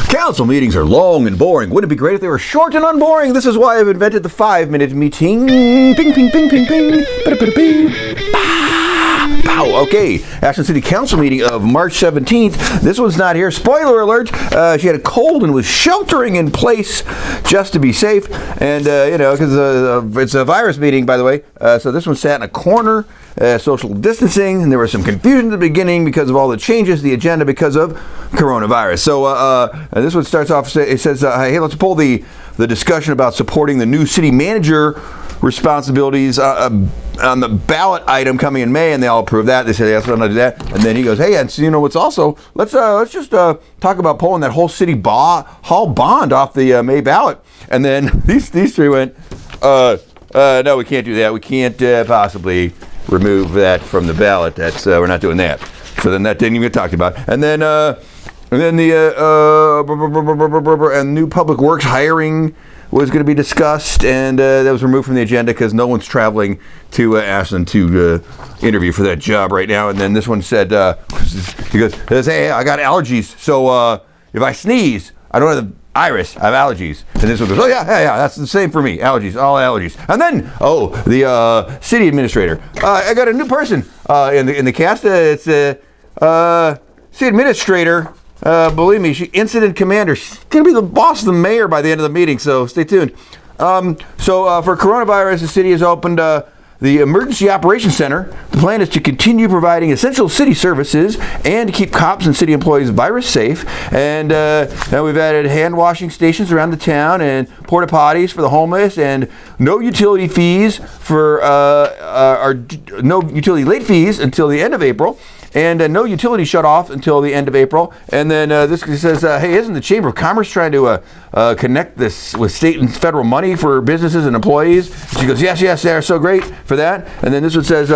Council meetings are long and boring. Wouldn't it be great if they were short and unboring? This is why I've invented the 5-minute meeting. Ping, ping, ping, ping, ping. Ba-da-ba-da-bing. Pow. Okay, Ashland City Council meeting of March 17th. This one's not here. Spoiler alert, she had a cold and was sheltering in place just to be safe. And, because it's a virus meeting, by the way. So this one sat in a corner, social distancing, and there was some confusion at the beginning because of all the changes to the agenda because of coronavirus. So this one starts off, it says, hey, let's pull the discussion about supporting the new city manager responsibilities on the ballot item coming in May, and they all approve that. They say, yes, we're going to do that. And then he goes, hey, and so you know what's also, let's just talk about pulling that whole city hall bond off the May ballot. And then these three went, no, we can't do that. We can't possibly remove that from the ballot. That's we're not doing that. So then that didn't even get talked about. And then and new public works hiring was going to be discussed, and that was removed from the agenda because no one's traveling to Ashland to interview for that job right now. And then this one said, he goes, hey, I got allergies, so if I sneeze, I don't have the iris, I have allergies. And this one goes, oh yeah, that's the same for me, allergies, all allergies. And then, the city administrator. I got a new person in the cast. It's city administrator. Believe me, incident commander. She's going to be the boss of the mayor by the end of the meeting, so stay tuned. So for coronavirus, the city has opened the Emergency Operations Center. The plan is to continue providing essential city services and to keep cops and city employees virus safe. And now we've added hand washing stations around the town and porta potties for the homeless, and no utility fees for no utility late fees until the end of April. And no utility shut off until the end of April. And then this says, hey, isn't the Chamber of Commerce trying to connect this with state and federal money for businesses and employees? She goes, yes, they're so great for that. And then this one says,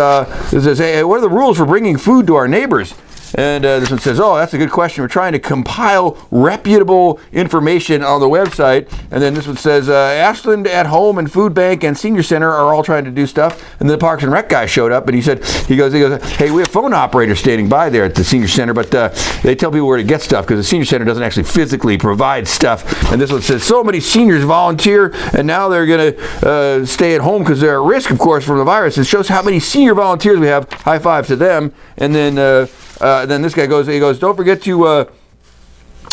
hey, what are the rules for bringing food to our neighbors? And this one says, oh, that's a good question. We're trying to compile reputable information on the website. And then this one says, Ashland at Home and Food Bank and Senior Center are all trying to do stuff. And then the Parks and Rec guy showed up, and he goes, hey, we have phone operators standing by there at the Senior Center, but they tell people where to get stuff because the Senior Center doesn't actually physically provide stuff. And this one says, so many seniors volunteer, and now they're going to stay at home because they're at risk, of course, from the virus. It shows how many senior volunteers we have. High five to them. And then this guy goes, don't forget to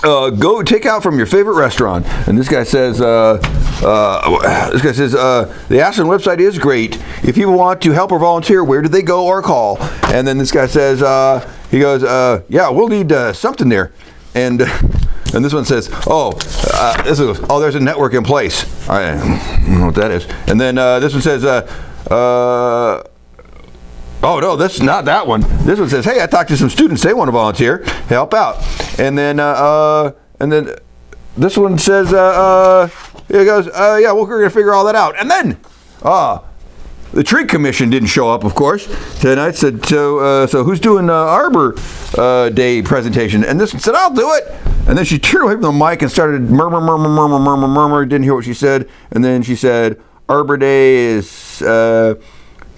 go take out from your favorite restaurant. And this guy says, the Ashland website is great. If you want to help or volunteer, where do they go or call? And then this guy says, yeah, we'll need something there. And this one says, there's a network in place. I don't know what that is. And then this one says, oh, no, that's not that one. This one says, hey, I talked to some students. They want to volunteer, help out. And then this one says, it goes, yeah, well, we're going to figure all that out. And then, the tree commission didn't show up, of course, tonight. So who's doing Arbor Day presentation? And this one said, I'll do it. And then she turned away from the mic and started murmur. Didn't hear what she said. And then she said, Arbor Day is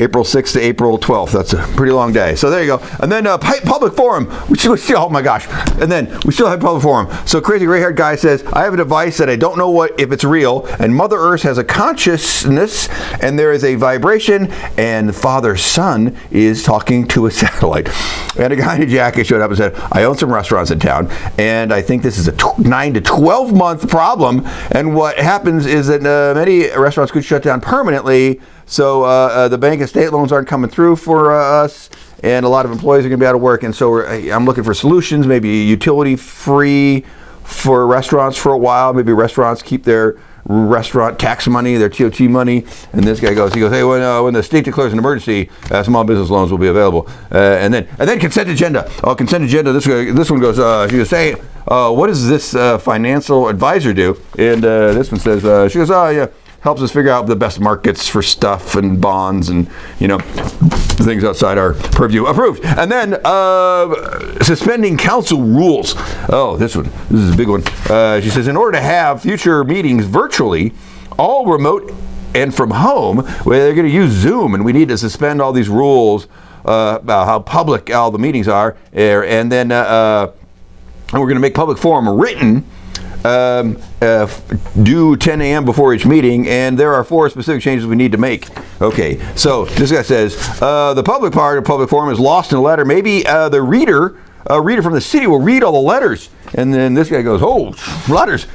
April 6th to April 12th. That's a pretty long day. So there you go. And then public forum. Oh my gosh. And then we still have public forum. So crazy gray-haired guy says, I have a device that I don't know if it's real, and Mother Earth has a consciousness, and there is a vibration, and Father Son is talking to a satellite. And a guy in a jacket showed up and said, I own some restaurants in town, and I think this is a 9 to 12 month problem. And what happens is that many restaurants could shut down permanently. So the bank and state loans aren't coming through for us, and a lot of employees are going to be out of work. And so I'm looking for solutions, maybe utility free for restaurants for a while. Maybe restaurants keep their restaurant tax money, their TOT money. And this guy goes, hey, when the state declares an emergency, small business loans will be available. And then consent agenda. Consent agenda. This one goes. She goes, hey, what does this financial advisor do? And this one says, she goes, yeah. Helps us figure out the best markets for stuff and bonds and, things outside our purview. Approved. And then suspending council rules. Oh, this is a big one. She says, in order to have future meetings virtually, all remote and from home, where they're going to use Zoom, and we need to suspend all these rules about how public all the meetings are. And then we're going to make public forum written due 10 a.m. before each meeting, and there are 4 specific changes we need to make. Okay, so this guy says, the public part of public forum is lost in a letter. Maybe the reader from the city will read all the letters. And then this guy goes, oh, letters,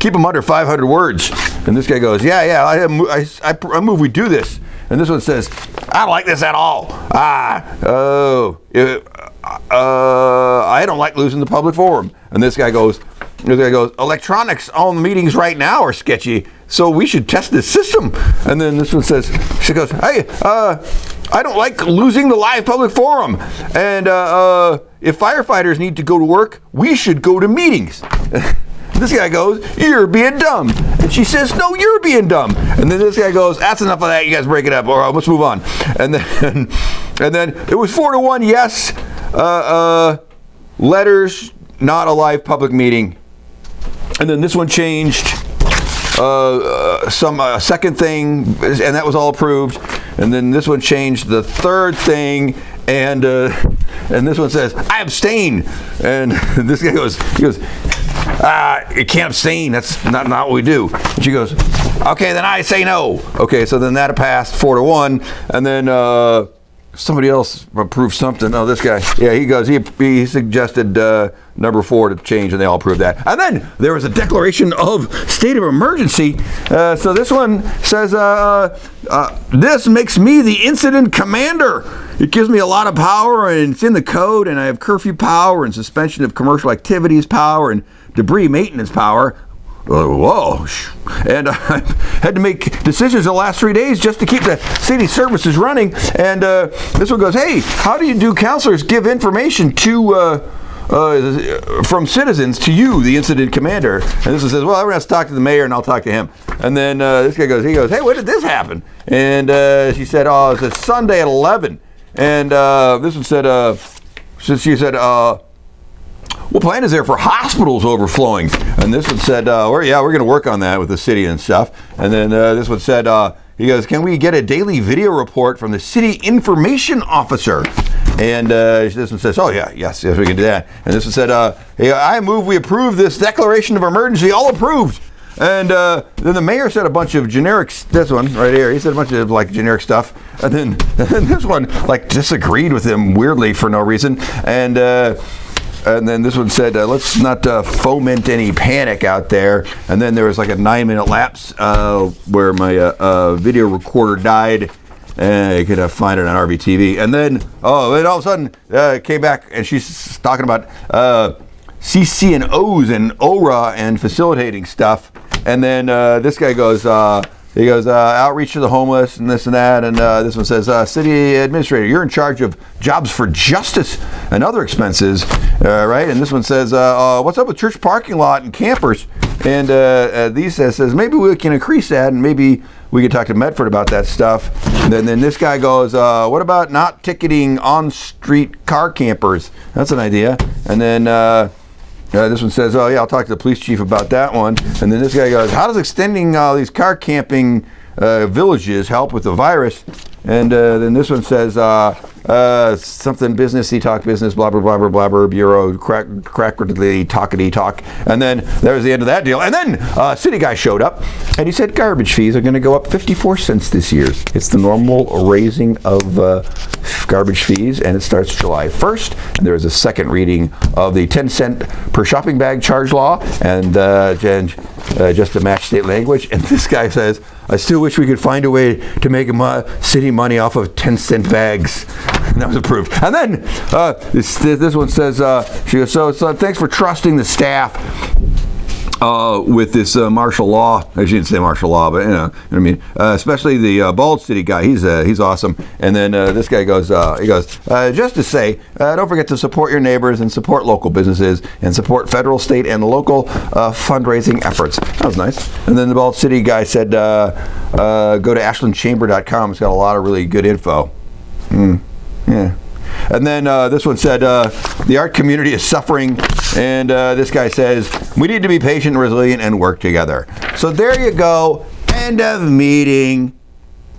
keep them under 500 words. And this guy goes, I move we do this. And this one says, I don't like this at all. I don't like losing the public forum. And this guy goes, electronics on meetings right now are sketchy, so we should test this system. And then this one says, she goes, hey, I don't like losing the live public forum. And if firefighters need to go to work, we should go to meetings. This guy goes, you're being dumb. And she says, no, you're being dumb. And then this guy goes, that's enough of that. You guys break it up, or let's move on. And then it was 4-1 yes. Letters, not a live public meeting. And then this one changed some second thing, and that was all approved. And then this one changed the third thing, and this one says, I abstain. And this guy goes, you can't abstain. That's not what we do. And she goes, okay, then I say no. Okay, so then that passed 4-1, and then somebody else approved something. Oh, this guy. Yeah, he goes. He suggested number 4 to change, and they all approved that. And then there was a declaration of state of emergency. So this one says, this makes me the incident commander. It gives me a lot of power, and it's in the code, and I have curfew power and suspension of commercial activities power and debris maintenance power. Whoa. And I had to make decisions the last 3 days just to keep the city services running. And this one goes, hey, how do counselors give information to from citizens to you, the incident commander? And this one says, well, I'm going to have to talk to the mayor and I'll talk to him. And then this guy goes, hey, when did this happen? And she said, oh, it's a Sunday at 11. And this one said, she said, what plan is there for hospitals overflowing? And this one said, we're going to work on that with the city and stuff. And then this one said, he goes, can we get a daily video report from the city information officer? And this one says, yes, we can do that. And this one said, hey, I move we approve this declaration of emergency, all approved. And then the mayor said a bunch of generic, this one right here, he said a bunch of like generic stuff. And then this one like disagreed with him weirdly for no reason. And then this one said, let's not foment any panic out there. And then there was like a 9-minute lapse where my video recorder died. You could find it on RVTV. And then, all of a sudden, came back and she's talking about CC&Os and ORA and facilitating stuff. And then this guy goes, outreach to the homeless and this and that. And this one says, city administrator, you're in charge of jobs for justice and other expenses, right? And this one says, what's up with church parking lot and campers? And these says, maybe we can increase that, and maybe we could talk to Medford about that stuff. And then this guy goes, what about not ticketing on-street car campers? That's an idea. And then this one says, I'll talk to the police chief about that one. And then this guy goes, how does extending these car camping villages help with the virus? And then this one says, something businessy, talk business, blabber, blabber, blabber, bureau, crackerly, talkity, talk. And then there was the end of that deal. And then city guy showed up, and he said garbage fees are going to go up 54 cents this year. It's the normal raising of garbage fees, and it starts July 1st. And there is a second reading of the 10-cent per shopping bag charge law, and just to match state language. And this guy says, I still wish we could find a way to make city money off of 10-cent bags. And that was approved. And then this one says, she goes, so thanks for trusting the staff with this martial law. I shouldn't say martial law, but you know what I mean. Especially the Bald City guy. He's awesome. And then this guy goes, just to say, don't forget to support your neighbors and support local businesses and support federal, state, and local fundraising efforts. That was nice. And then the Bald City guy said, go to ashlandchamber.com. It's got a lot of really good info. Yeah. And then this one said, the art community is suffering, and this guy says, we need to be patient, resilient, and work together. So there you go. End of meeting.